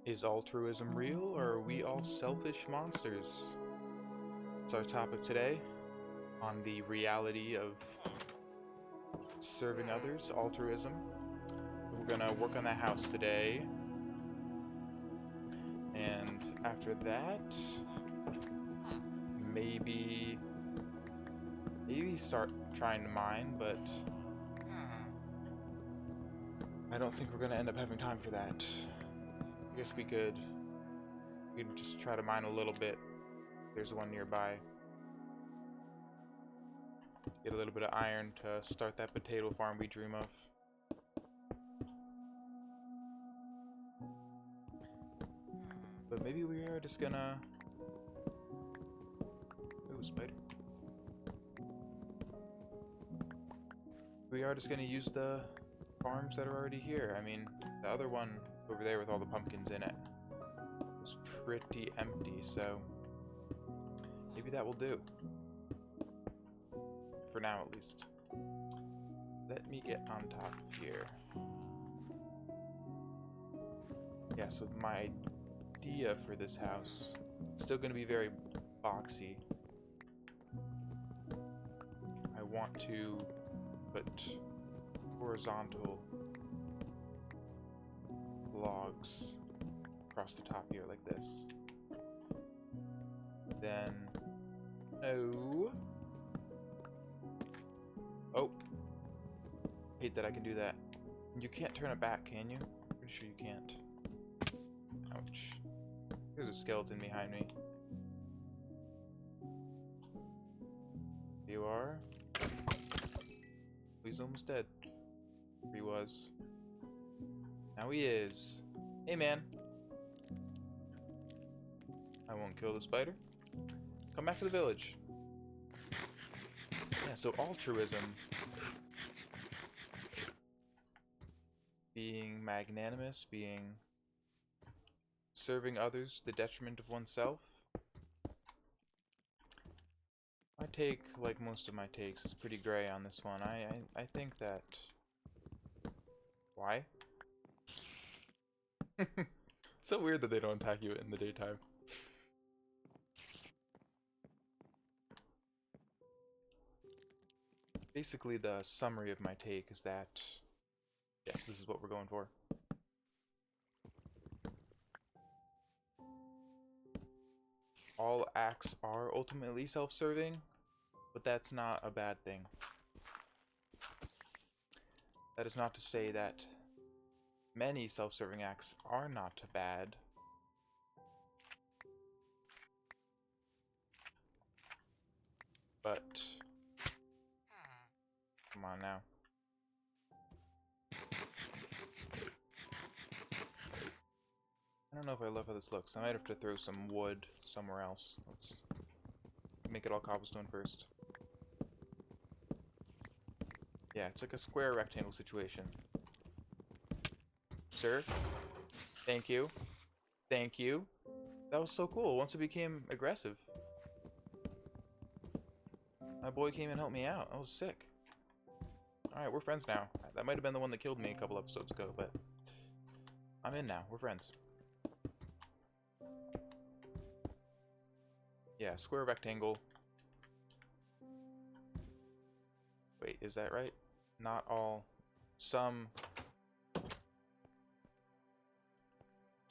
Is altruism real, or are we all selfish monsters? That's our topic today on the reality of serving others, altruism. We're gonna work on that house today. And after that, maybe start trying to mine, but I don't think we're gonna end up having time for that. I guess we could just try to mine a little bit. There's one nearby. Get a little bit of iron to start that potato farm we dream of. But maybe we are just gonna... Ooh, spider. We are just gonna use the farms that are already here. I mean, the other one over there with all the pumpkins in it was pretty empty, so maybe that will do. For now, at least. Let me get on top of here. Yeah, so my idea for this house, it's still going to be very boxy. I want to put horizontal logs across the top here like this. Then, no. Oh, hate that I can do that. You can't turn it back, can you? Pretty sure you can't. Ouch. There's a skeleton behind me. There you are. He's almost dead. He was. Now he is. Hey, man. I won't kill the spider. Come back to the village. Yeah, so altruism. Being magnanimous, being... serving others to the detriment of oneself. My take, like most of my takes, is pretty gray on this one. I think that... Why? It's so weird that they don't attack you in the daytime. Basically, the summary of my take is that, yes, this is what we're going for. All acts are ultimately self-serving, but that's not a bad thing. That is not to say that many self-serving acts are not bad. But come on now. I don't know if I love how this looks. I might have to throw some wood somewhere else. Let's make it all cobblestone first. Yeah, it's like a square rectangle situation. Sir? Thank you. Thank you. That was so cool once it became aggressive. My boy came and helped me out. I was sick. Alright, we're friends now. That might have been the one that killed me a couple episodes ago, but I'm in now. We're friends. Yeah, square rectangle. Wait, is that right? Not all. Some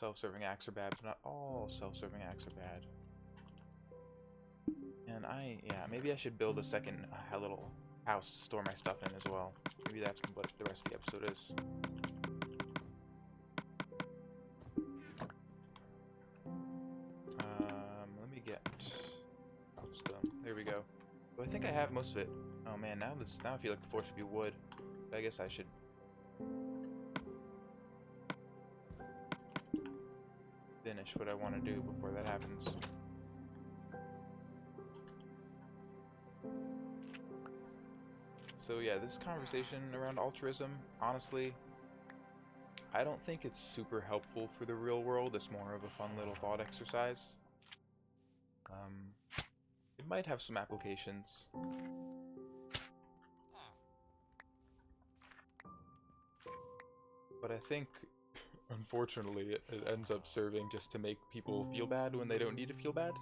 self-serving acts are bad, but not all self-serving acts are bad. And yeah, maybe I should build a second little house to store my stuff in as well. Maybe that's what the rest of the episode is. Let me get cobblestone. There we go. Oh, I think I have most of it. Oh man, now I feel like the floor should be wood. But I guess I should finish what I want to do before that happens. So yeah, this conversation around altruism, honestly, I don't think it's super helpful for the real world. It's more of a fun little thought exercise. It might have some applications. But I think Unfortunately, it ends up serving just to make people feel bad when they don't need to feel bad.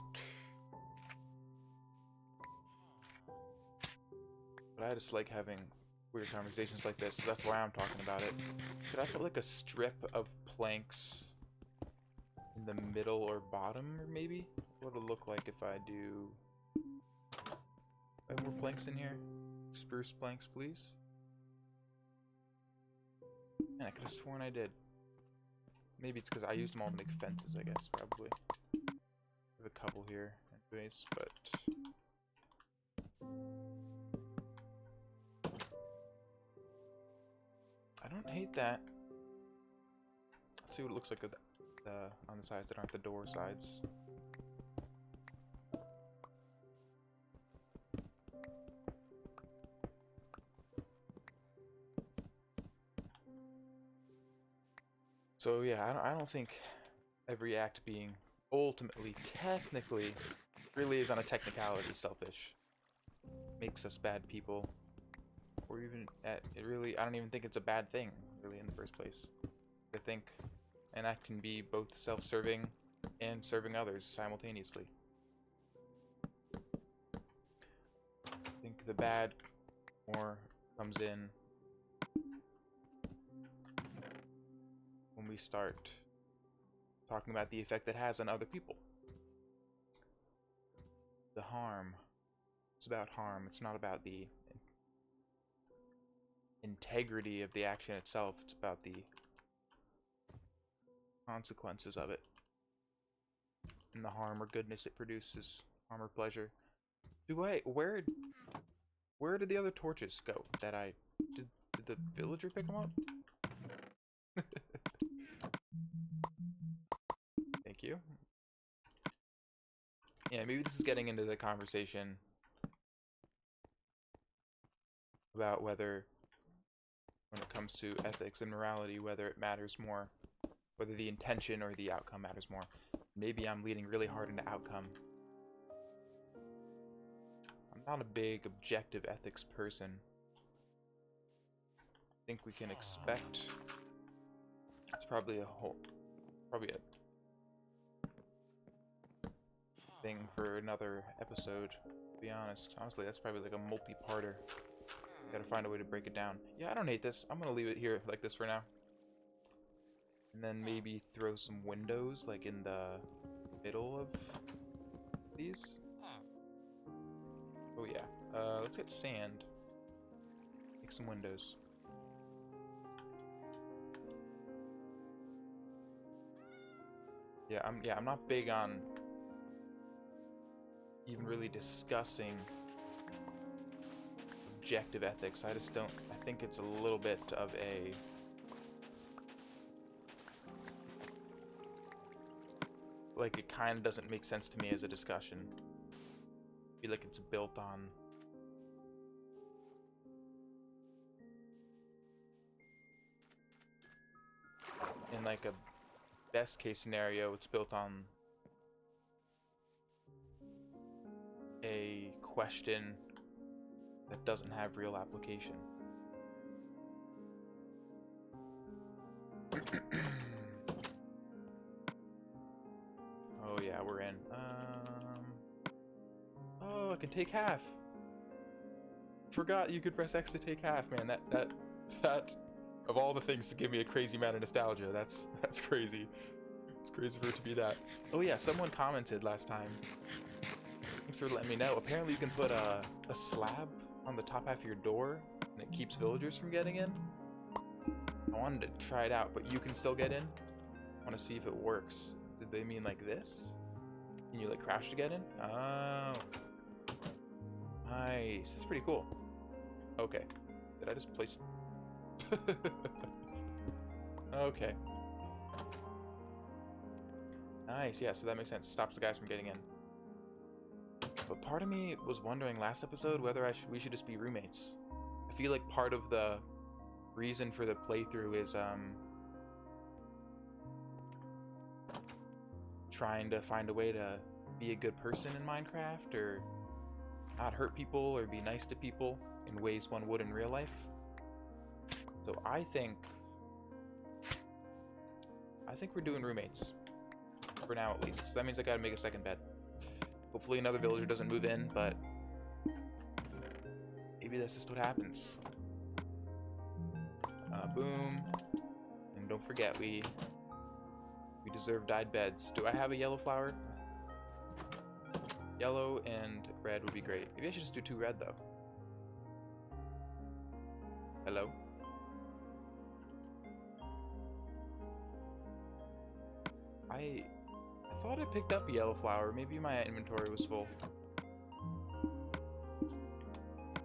But I just like having weird conversations like this, so that's why I'm talking about it. Could I put like a strip of planks in the middle or bottom, or maybe? What would it look like if I do... have more planks in here? Spruce planks, please. Man, I could have sworn I did. Maybe it's because I used them all to make fences, I guess, probably. I have a couple here, anyways, but... I don't hate that. Let's see what it looks like with on the sides that aren't the door sides. So yeah, I don't think every act being ultimately, technically, really is on a technicality selfish. Makes us bad people. Or even, it really, I don't even think it's a bad thing, really, in the first place. I think an act can be both self-serving and serving others simultaneously. I think the bad more comes in when we start talking about the effect it has on other people. The harm. It's about harm. It's not about the integrity of the action itself. It's about the consequences of it. And the harm or goodness it produces. Harm or pleasure. Where did the other torches go that I... Did the villager pick them up? Thank you. Yeah, maybe this is getting into the conversation about whether, when it comes to ethics and morality, whether it matters more, whether the intention or the outcome matters more. Maybe I'm leaning really hard into outcome. I'm not a big objective ethics person. I think we can expect... That's probably a thing for another episode, to be honest. Honestly, that's probably like a multi-parter. Gotta find a way to break it down. Yeah, I don't hate this. I'm gonna leave it here like this for now. And then maybe throw some windows like in the middle of these. Oh yeah. Let's get sand. Make some windows. Yeah, I'm not big on even really discussing objective ethics. I just don't... I think it's a little bit of a... Like, it kind of doesn't make sense to me as a discussion. I feel like it's built on... In like a best case scenario, it's built on a question that doesn't have real application. Oh yeah, we're in. Oh, I can take half. Forgot you could press X to take half, man. That of all the things to give me a crazy amount of nostalgia, that's crazy. It's crazy for it to be that. Oh yeah, someone commented last time. Thanks for letting me know. Apparently you can put a slab on the top half of your door, and it keeps villagers from getting in. I wanted to try it out, but you can still get in. I want to see if it works. Did they mean like this? Can you like crash to get in? Oh. Nice. That's pretty cool. Okay. Did I just place... Okay. Nice, yeah, so that makes sense. Stops the guys from getting in. But part of me was wondering last episode whether we should just be roommates. I feel like part of the reason for the playthrough is trying to find a way to be a good person in Minecraft, or not hurt people, or be nice to people in ways one would in real life. So I think I think we're doing roommates. For now, at least. So that means I gotta make a second bed. Hopefully another villager doesn't move in, but maybe that's just what happens. Boom. And don't forget, we deserve dyed beds. Do I have a yellow flower? Yellow and red would be great. Maybe I should just do 2 red, though. Hello? I thought I picked up a yellow flower. Maybe my inventory was full.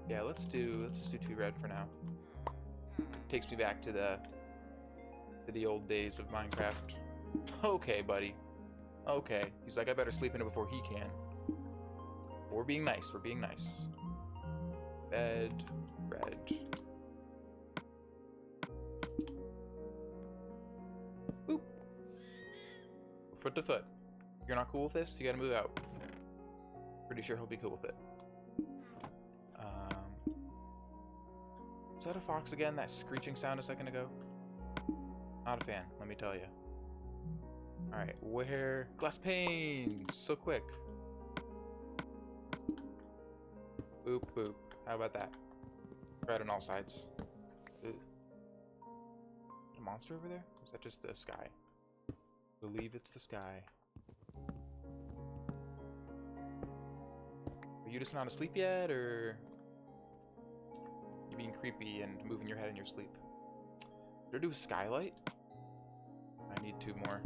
Yeah, let's just do 2 red for now. Takes me back to the old days of Minecraft. Okay, buddy. Okay. He's like, I better sleep in it before he can. We're being nice. We're being nice. Bed, red. Boop. Foot to foot. You're not cool with this? You gotta move out. Pretty sure he'll be cool with it. Is that a fox again? That screeching sound a second ago? Not a fan, let me tell you. Alright, where? Glass panes! So quick. Boop, boop. How about that? Right on all sides. Ugh. A monster over there? Or is that just the sky? I believe it's the sky. Are you just not asleep yet, or you being creepy and moving your head in your sleep? Did I do a skylight? I need 2 more.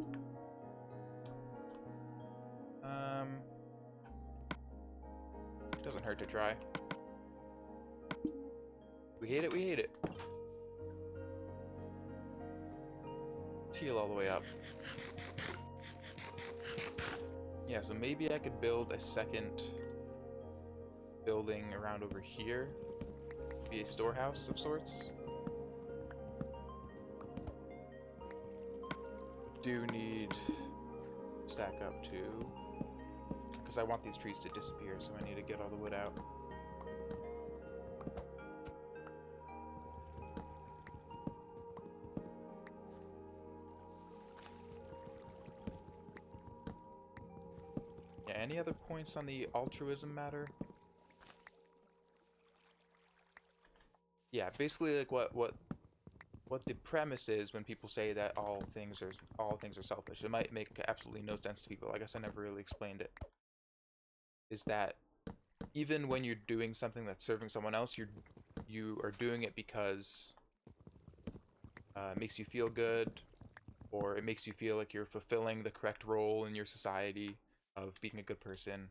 Doesn't hurt to try. We hate it, we hate it. Let's heal all the way up. Yeah, so maybe I could build a second building around over here. Be a storehouse of sorts. Do need stack up too, because I want these trees to disappear, so I need to get all the wood out. Yeah, any other points on the altruism matter? Yeah, basically like what the premise is when people say that all things are selfish. It might make absolutely no sense to people. I guess I never really explained it. Is that even when you're doing something that's serving someone else, you are doing it because it makes you feel good, or it makes you feel like you're fulfilling the correct role in your society of being a good person.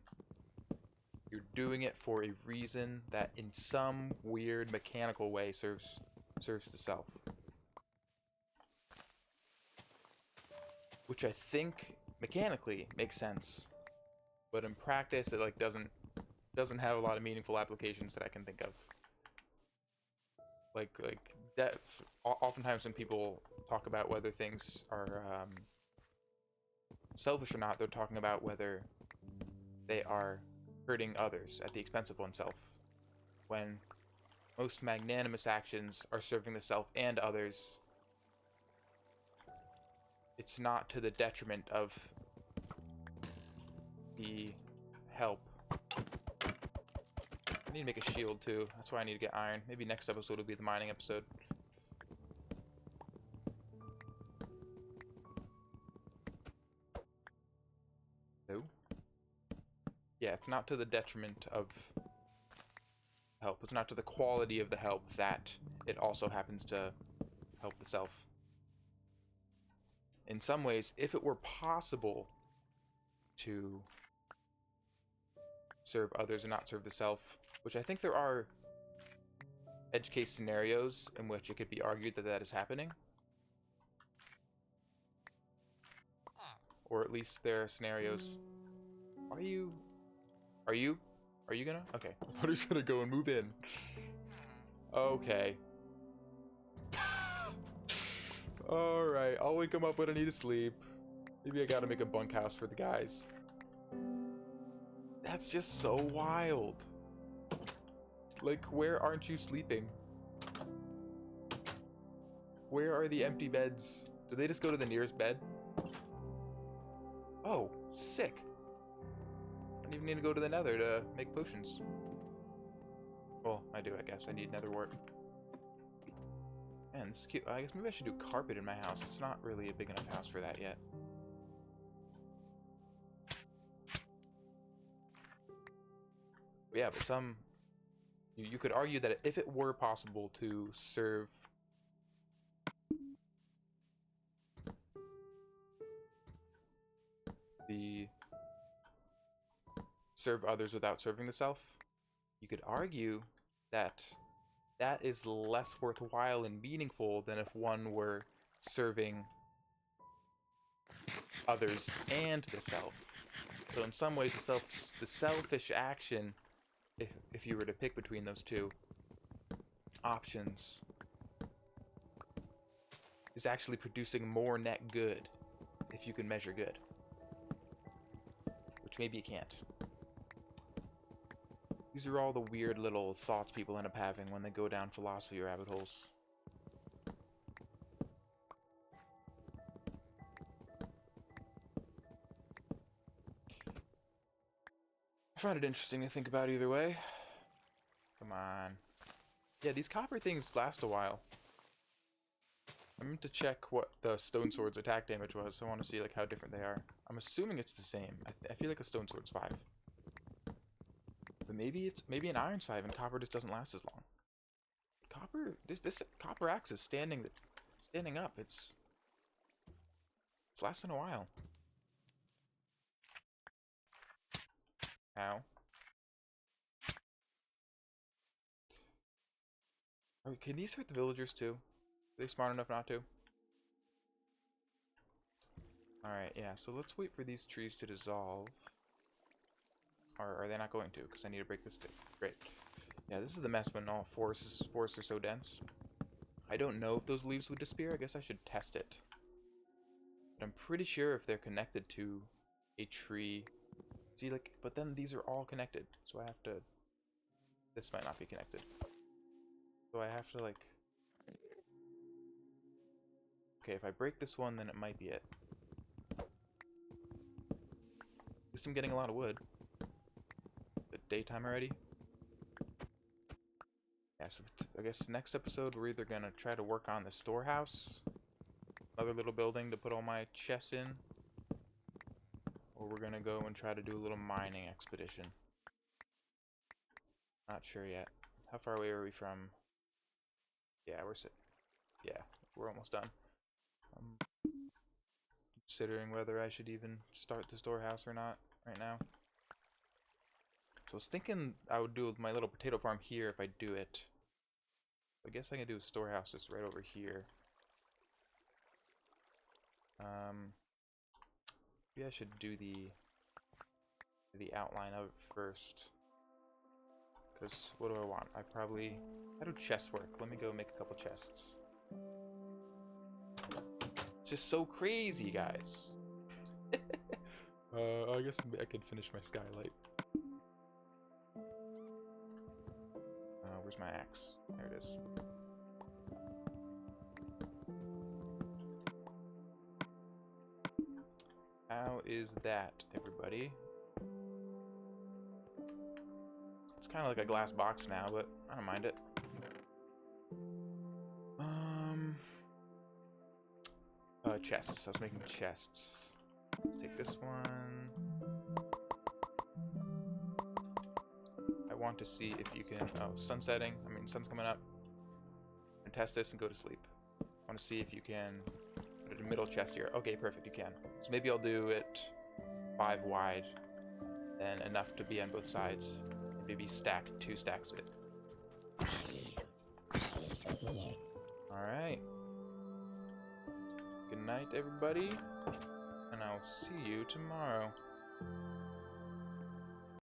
You're doing it for a reason that in some weird mechanical way serves the self. Which I think mechanically makes sense, but in practice it like doesn't have a lot of meaningful applications that I can think of. Like that. Oftentimes when people talk about whether things are selfish or not, they're talking about whether they are hurting others at the expense of oneself. When most magnanimous actions are serving the self and others, it's not to the detriment of the help. I need to make a shield too. That's why I need to get iron. Maybe next episode will be the mining episode. No? Yeah, it's not to the detriment of help. It's not to the quality of the help that it also happens to help the self. In some ways, if it were possible to serve others and not serve the self, which I think there are edge case scenarios in which it could be argued that that is happening. Or at least there are scenarios. Are you gonna? Okay. I thought he was gonna go and move in. Okay. Alright, I'll wake him up when I need to sleep. Maybe I gotta make a bunkhouse for the guys. That's just so wild. Like, where aren't you sleeping? Where are the empty beds? Do they just go to the nearest bed? Oh, sick. I don't even need to go to the nether to make potions. Well, I do, I guess. I need nether wart. Man, this is cute. I guess maybe I should do carpet in my house. It's not really a big enough house for that yet. But yeah, but some... You could argue that if it were possible to serve... serve others without serving the self, you could argue that that is less worthwhile and meaningful than if one were serving others and the self. So in some ways, the selfish action, if you were to pick between those two options, is actually producing more net good, if you can measure good. Which maybe you can't. These are all the weird little thoughts people end up having when they go down philosophy rabbit holes. I find it interesting to think about either way. Come on. Yeah, these copper things last a while. I meant to check what the stone sword's attack damage was, so I want to see like how different they are. I'm assuming it's the same. I feel like a stone sword's 5. But maybe an iron's 5 and copper just doesn't last as long. Copper, this copper axe is standing up. It's lasting a while. Ow. Oh, can these hurt the villagers too? Are they smart enough not to? Alright, yeah, so let's wait for these trees to dissolve. Or are they not going to? Because I need to break this stick. Great. Yeah, this is the mess when all forests are so dense. I don't know if those leaves would disappear. I guess I should test it. But I'm pretty sure if they're connected to a tree... See, like, but then these are all connected. So I have to... This might not be connected. So I have to, like... Okay, if I break this one, then it might be it. At least I'm getting a lot of wood. The daytime already? Yeah, so I guess next episode we're either gonna try to work on the storehouse, another little building to put all my chests in, or we're gonna go and try to do a little mining expedition. Not sure yet. How far away are we from? Yeah, we're almost done. I'm considering whether I should even start the storehouse or not right now. So I was thinking I would do my little potato farm here if I do it. I guess I can do a storehouse just right over here. Maybe I should do the outline of it first. Because what do I want? How do chests work? Let me go make a couple chests. It's just so crazy, guys. I guess I could finish my skylight. Where's my axe? There it is. How is that, everybody? It's kind of like a glass box now, but I don't mind it. Chests. I was making chests. Let's take this one. I want to see if you can... Oh, sun's setting. I mean, sun's coming up. I'm gonna test this and go to sleep. I want to see if you can put a middle chest here. Okay, perfect, you can. So maybe I'll do it 5 wide, and enough to be on both sides. Maybe stack 2 stacks of it. Alright. Good night, everybody, and I'll see you tomorrow.